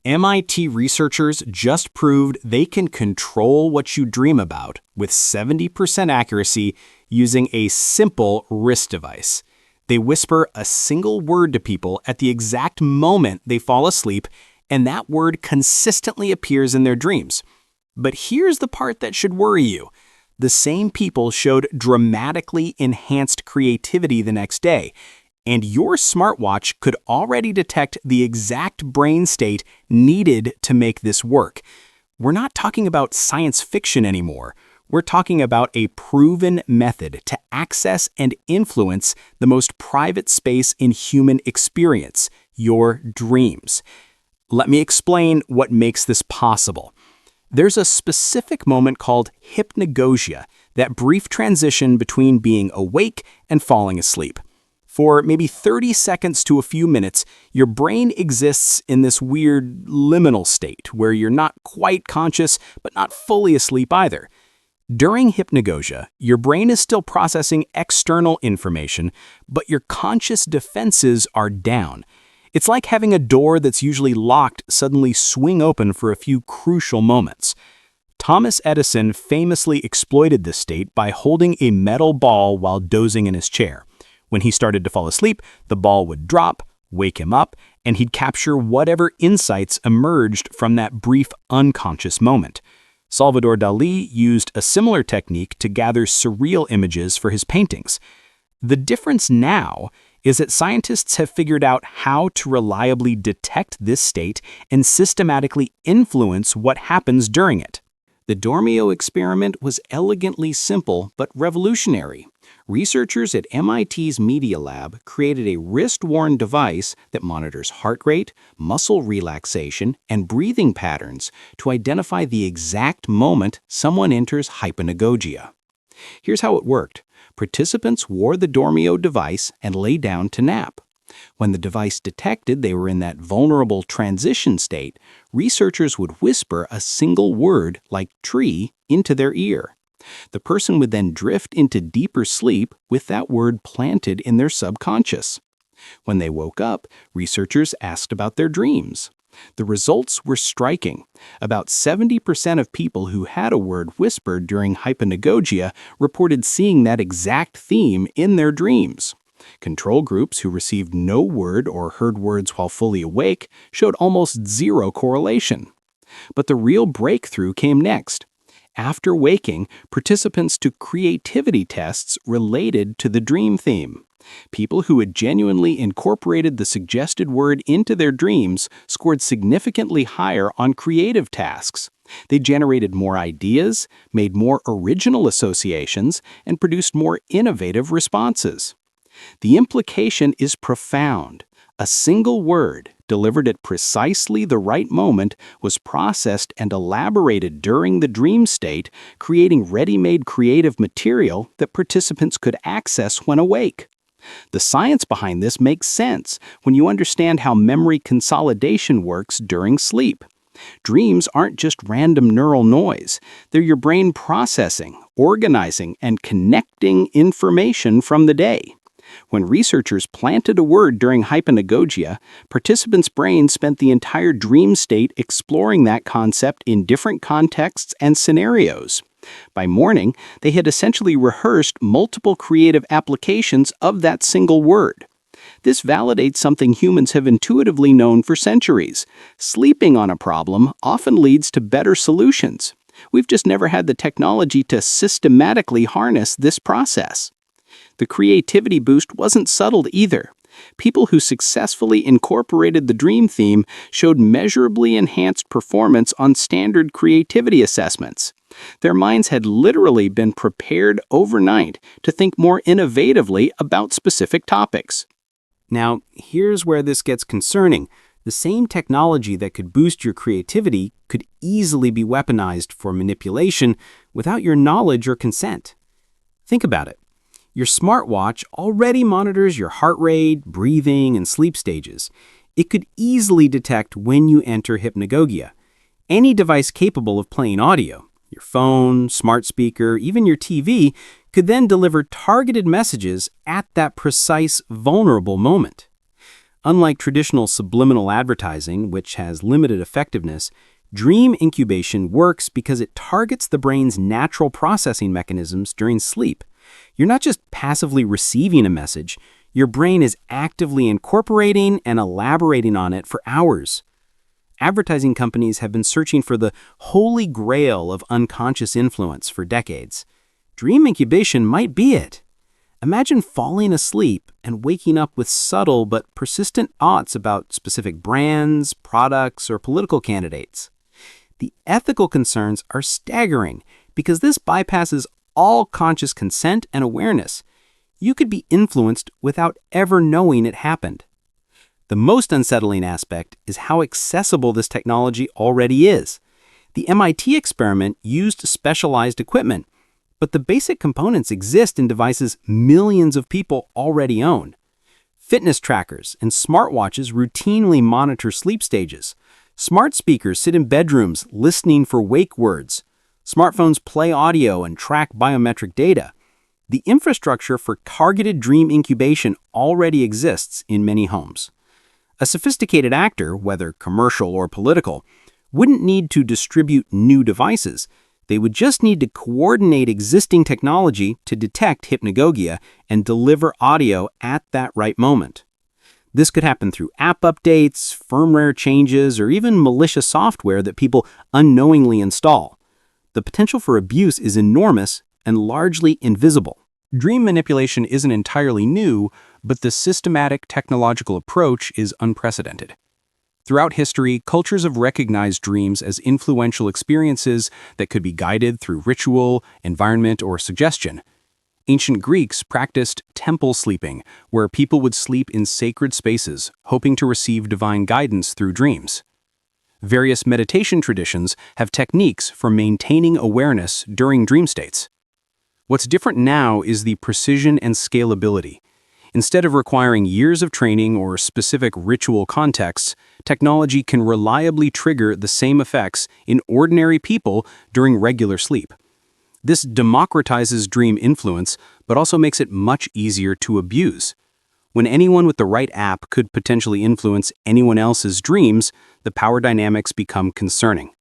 MIT researchers just proved they can control what you dream about with 70% accuracy using a simple wrist device. They whisper a single word to people at the exact moment they fall asleep, and that word consistently appears in their dreams. But here's the part that should worry you. The same people showed dramatically enhanced creativity the next day, and your smartwatch could already detect the exact brain state needed to make this work. We're not talking about science fiction anymore. We're talking about a proven method to access and influence the most private space in human experience, your dreams. Let me explain what makes this possible. There's a specific moment called hypnagogia, that brief transition between being awake and falling asleep. For maybe 30 seconds to a few minutes, your brain exists in this weird liminal state where you're not quite conscious but not fully asleep either. During hypnagogia, your brain is still processing external information, but your conscious defenses are down. It's like having a door that's usually locked suddenly swing open for a few crucial moments. Thomas Edison famously exploited this state by holding a metal ball while dozing in his chair. When he started to fall asleep, the ball would drop, wake him up, and he'd capture whatever insights emerged from that brief unconscious moment. Salvador Dali used a similar technique to gather surreal images for his paintings. The difference now is that scientists have figured out how to reliably detect this state and systematically influence what happens during it. The Dormio experiment was elegantly simple but revolutionary. Researchers at MIT's Media Lab created a wrist-worn device that monitors heart rate, muscle relaxation, and breathing patterns to identify the exact moment someone enters hypnagogia. Here's how it worked. Participants wore the Dormio device and lay down to nap. When the device detected they were in that vulnerable transition state, researchers would whisper a single word like tree into their ear. The person would then drift into deeper sleep with that word planted in their subconscious. When they woke up, researchers asked about their dreams. The results were striking. About 70% of people who had a word whispered during hypnagogia reported seeing that exact theme in their dreams. Control groups who received no word or heard words while fully awake showed almost zero correlation. But the real breakthrough came next. After waking, participants took creativity tests related to the dream theme. People who had genuinely incorporated the suggested word into their dreams scored significantly higher on creative tasks. They generated more ideas, made more original associations, and produced more innovative responses. The implication is profound. A single word, delivered at precisely the right moment, was processed and elaborated during the dream state, creating ready-made creative material that participants could access when awake. The science behind this makes sense when you understand how memory consolidation works during sleep. Dreams aren't just random neural noise. They're your brain processing, organizing, and connecting information from the day. When researchers planted a word during hypnagogia, participants' brains spent the entire dream state exploring that concept in different contexts and scenarios. By morning, they had essentially rehearsed multiple creative applications of that single word. This validates something humans have intuitively known for centuries. Sleeping on a problem often leads to better solutions. We've just never had the technology to systematically harness this process. The creativity boost wasn't subtle either. People who successfully incorporated the dream theme showed measurably enhanced performance on standard creativity assessments. Their minds had literally been prepared overnight to think more innovatively about specific topics. Now, here's where this gets concerning. The same technology that could boost your creativity could easily be weaponized for manipulation without your knowledge or consent. Think about it. Your smartwatch already monitors your heart rate, breathing, and sleep stages. It could easily detect when you enter hypnagogia. Any device capable of playing audio, your phone, smart speaker, even your TV, could then deliver targeted messages at that precise, vulnerable moment. Unlike traditional subliminal advertising, which has limited effectiveness, dream incubation works because it targets the brain's natural processing mechanisms during sleep. You're not just passively receiving a message, your brain is actively incorporating and elaborating on it for hours. Advertising companies have been searching for the holy grail of unconscious influence for decades. Dream incubation might be it. Imagine falling asleep and waking up with subtle but persistent thoughts about specific brands, products, or political candidates. The ethical concerns are staggering because this bypasses all conscious consent and awareness. You could be influenced without ever knowing it happened. The most unsettling aspect is how accessible this technology already is. The MIT experiment used specialized equipment, but the basic components exist in devices millions of people already own. Fitness trackers and smartwatches routinely monitor sleep stages. Smart speakers sit in bedrooms listening for wake words. Smartphones play audio and track biometric data. The infrastructure for targeted dream incubation already exists in many homes. A sophisticated actor, whether commercial or political, wouldn't need to distribute new devices. They would just need to coordinate existing technology to detect hypnagogia and deliver audio at that right moment. This could happen through app updates, firmware changes, or even malicious software that people unknowingly install. The potential for abuse is enormous and largely invisible. Dream manipulation isn't entirely new, but the systematic technological approach is unprecedented. Throughout history, cultures have recognized dreams as influential experiences that could be guided through ritual, environment, or suggestion. Ancient Greeks practiced temple sleeping, where people would sleep in sacred spaces, hoping to receive divine guidance through dreams. Various meditation traditions have techniques for maintaining awareness during dream states. What's different now is the precision and scalability. Instead of requiring years of training or specific ritual contexts, technology can reliably trigger the same effects in ordinary people during regular sleep. This democratizes dream influence, but also makes it much easier to abuse. When anyone with the right app could potentially influence anyone else's dreams, the power dynamics become concerning.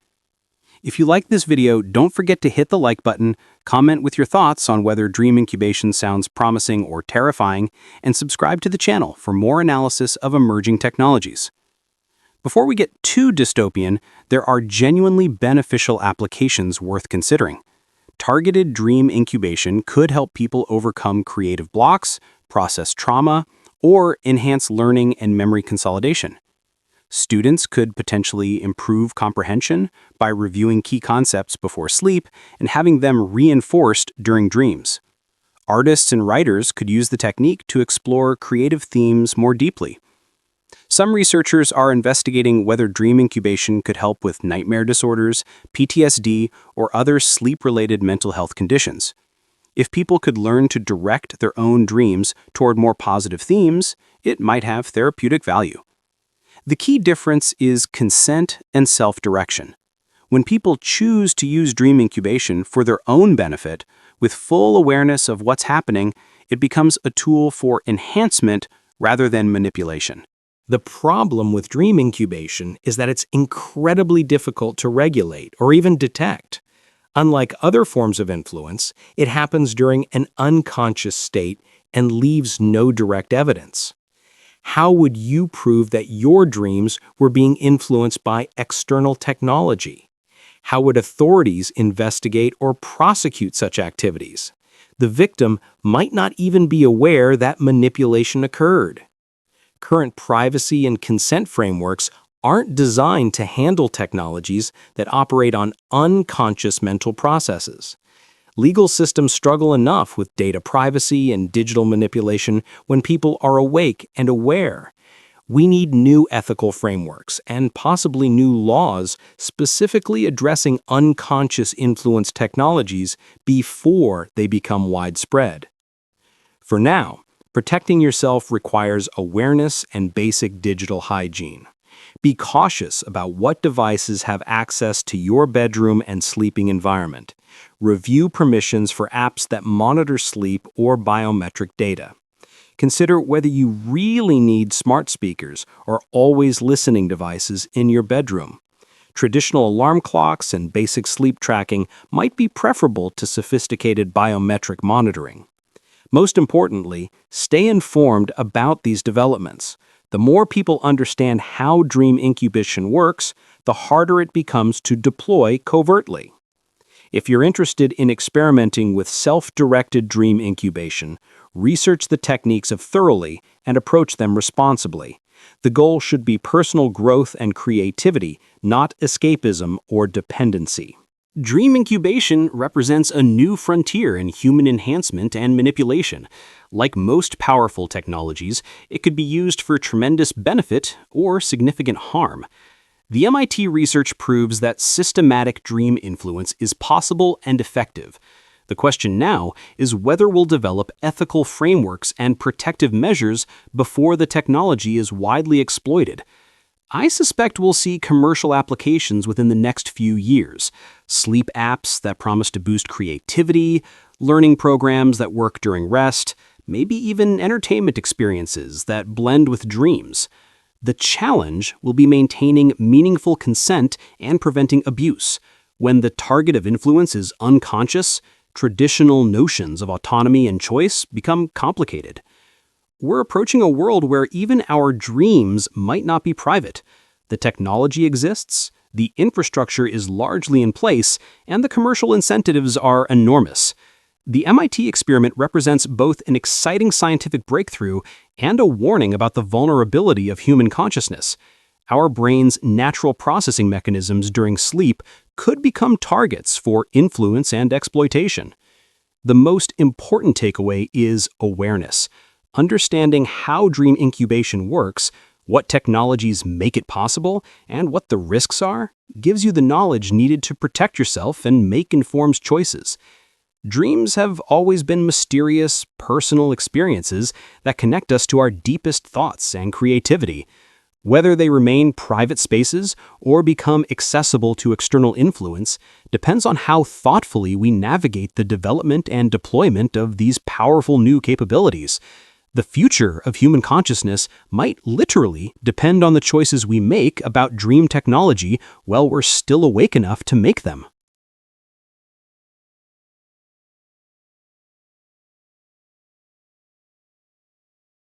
If you like this video, don't forget to hit the like button, comment with your thoughts on whether dream incubation sounds promising or terrifying, and subscribe to the channel for more analysis of emerging technologies. Before we get too dystopian, there are genuinely beneficial applications worth considering. Targeted dream incubation could help people overcome creative blocks, process trauma, or enhance learning and memory consolidation. Students could potentially improve comprehension by reviewing key concepts before sleep and having them reinforced during dreams. Artists and writers could use the technique to explore creative themes more deeply. Some researchers are investigating whether dream incubation could help with nightmare disorders, PTSD, or other sleep-related mental health conditions. If people could learn to direct their own dreams toward more positive themes, it might have therapeutic value. The key difference is consent and self-direction. When people choose to use dream incubation for their own benefit, with full awareness of what's happening, it becomes a tool for enhancement rather than manipulation. The problem with dream incubation is that it's incredibly difficult to regulate or even detect. Unlike other forms of influence, it happens during an unconscious state and leaves no direct evidence. How would you prove that your dreams were being influenced by external technology? How would authorities investigate or prosecute such activities? The victim might not even be aware that manipulation occurred. Current privacy and consent frameworks aren't designed to handle technologies that operate on unconscious mental processes. Legal systems struggle enough with data privacy and digital manipulation when people are awake and aware. We need new ethical frameworks and possibly new laws specifically addressing unconscious influence technologies before they become widespread. For now, protecting yourself requires awareness and basic digital hygiene. Be cautious about what devices have access to your bedroom and sleeping environment. Review permissions for apps that monitor sleep or biometric data. Consider whether you really need smart speakers or always listening devices in your bedroom. Traditional alarm clocks and basic sleep tracking might be preferable to sophisticated biometric monitoring. Most importantly, stay informed about these developments. The more people understand how dream incubation works, the harder it becomes to deploy covertly. If you're interested in experimenting with self-directed dream incubation, research the techniques thoroughly and approach them responsibly. The goal should be personal growth and creativity, not escapism or dependency. Dream incubation represents a new frontier in human enhancement and manipulation. Like most powerful technologies, it could be used for tremendous benefit or significant harm. The MIT research proves that systematic dream influence is possible and effective. The question now is whether we'll develop ethical frameworks and protective measures before the technology is widely exploited. I suspect we'll see commercial applications within the next few years. Sleep apps that promise to boost creativity, learning programs that work during rest, maybe even entertainment experiences that blend with dreams. The challenge will be maintaining meaningful consent and preventing abuse. When the target of influence is unconscious, traditional notions of autonomy and choice become complicated. We're approaching a world where even our dreams might not be private. The technology exists, the infrastructure is largely in place, and the commercial incentives are enormous. The MIT experiment represents both an exciting scientific breakthrough and a warning about the vulnerability of human consciousness. Our brain's natural processing mechanisms during sleep could become targets for influence and exploitation. The most important takeaway is awareness. Understanding how dream incubation works, what technologies make it possible, and what the risks are, gives you the knowledge needed to protect yourself and make informed choices. Dreams have always been mysterious, personal experiences that connect us to our deepest thoughts and creativity. Whether they remain private spaces or become accessible to external influence depends on how thoughtfully we navigate the development and deployment of these powerful new capabilities. The future of human consciousness might literally depend on the choices we make about dream technology while we're still awake enough to make them.